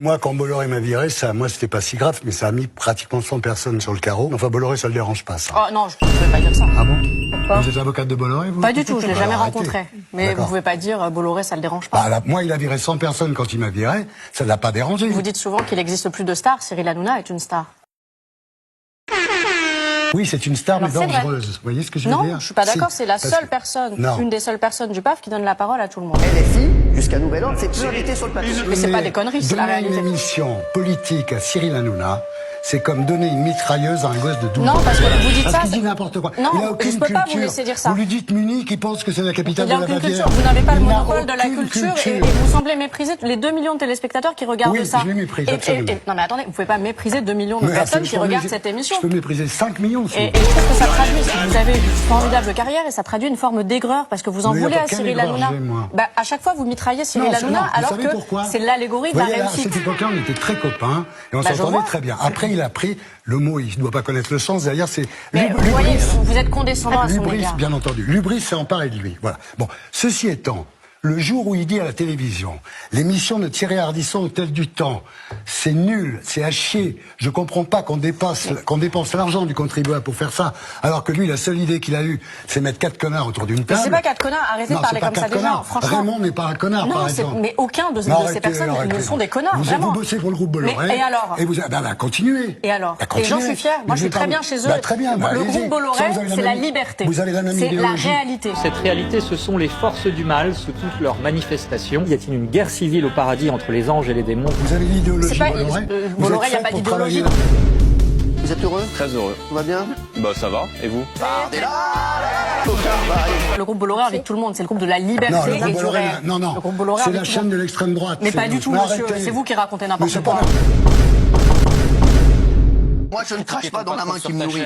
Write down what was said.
Moi, quand Bolloré m'a viré, moi, c'était pas si grave, mais ça a mis pratiquement 100 personnes sur le carreau. Enfin, Bolloré, ça le dérange pas, ça. Oh non, je ne pouvais pas dire ça. Ah bon? Pourquoi? Vous êtes avocate de Bolloré, vous? Pas du tout, je l'ai jamais Arrêtez. rencontré. Mais vous pouvez pas dire Bolloré, ça le dérange pas. Bah, là, moi, il a viré 100 personnes quand il m'a viré, ça l'a pas dérangé. Vous dites souvent qu'il n'existe plus de stars. Cyril Hanouna est une star. Oui, c'est une star, mais c'est vrai. dangereuse. Vous voyez ce que je veux dire? Non, je suis pas d'accord, Si, c'est la parce seule que- personne, Non. une des seules personnes du PAF qui donne la parole à tout le monde. LFI, jusqu'à nouvel ordre, c'est plus invité sur le plateau. Mais c'est pas des conneries, c'est la Donner réalité. une émission politique à Cyril Hanouna, c'est comme donner une mitrailleuse à un gosse de 12 Non, ans. parce que vous dites Parce ça, qu'il c'est- dit n'importe quoi. Non, il a aucune je peux pas vous culture. laisser dire ça. Vous lui dites Munich, il pense que c'est la capitale Il n'y a de la aucune Bavière. culture, vous n'avez pas le Il n'a monopole de la aucune culture et vous semblez mépriser les 2 millions de téléspectateurs qui regardent Oui, ça. je les méprise, Et- absolument. non mais attendez, vous pouvez pas mépriser 2 millions de Mais personnes absolument, qui regardent je peux cette émission. Je peux mépriser 5 millions. si Et vous je trouve que ça traduit, vous avez une formidable carrière et ça traduit une forme d'aigreur parce que vous en Mais voulez attends, à quelle Cyril aigreur Hanouna. j'ai, moi Bah, à chaque fois vous mitraillez Cyril Non, Hanouna vous alors savez que pourquoi c'est l'allégorie de la Vous voyez, là, à réussite. cette époque-là, on était très copains et on Bah, je s'entendait vois. très bien. Après, il a pris le mot, il ne doit pas connaître le sens. D'ailleurs, c'est Mais vous voyez, vous êtes condescendant à son L'ubris, égard. bien entendu. L'ubris s'est emparé de lui. Voilà. Bon, ceci étant, le jour où il dit à la télévision, l'émission de Thierry Ardisson, Hôtel du Temps, c'est nul, c'est à chier. Je comprends pas qu'on dépense l'argent du contribuable pour faire ça, alors que lui, la seule idée qu'il a eue, c'est mettre 4 connards autour d'une Mais table. c'est pas 4 connards, arrêtez de Non, parler c'est pas comme ça 4 des gens, connards. franchement. Raymond n'est pas un connard, Non, par c'est- exemple. mais aucun de ces Arrêtez, personnes arrêtez. ne sont des connards, Vous vraiment. bossez pour le groupe Bolloré. Mais- et alors Et vous, continuez. Et alors Bah, Et j'en continuez. suis fière. Moi, Mais je suis pas- très bien chez eux. Bah, très bien. Bah, Le allez-y. groupe Bolloré, Ça, vous avez c'est la même- liberté. Vous avez la même C'est la idéologie. réalité. Cette réalité, ce sont les forces du mal sous toutes leurs manifestations. Y a-t-il une guerre civile au paradis entre les anges et les démons? Vous avez l'idéologie C'est pas- Bolloré. Vous Bolloré, êtes y a fait pas pour d'idéologie. travailler Vous êtes heureux? Très heureux. Tout va bien? Bah ça va, et vous? Le groupe Bolloré avec tout le monde, c'est le groupe de la liberté Non, le et groupe du Bolloré, réel. non, non. Le groupe Bolloré C'est avec la tout le chaîne monde. de l'extrême droite. Mais c'est pas vous. du tout, Mais monsieur. arrêtez. C'est vous qui racontez Mais n'importe c'est quoi. pas Moi, je ne crache pas dans la main qui me nourrit.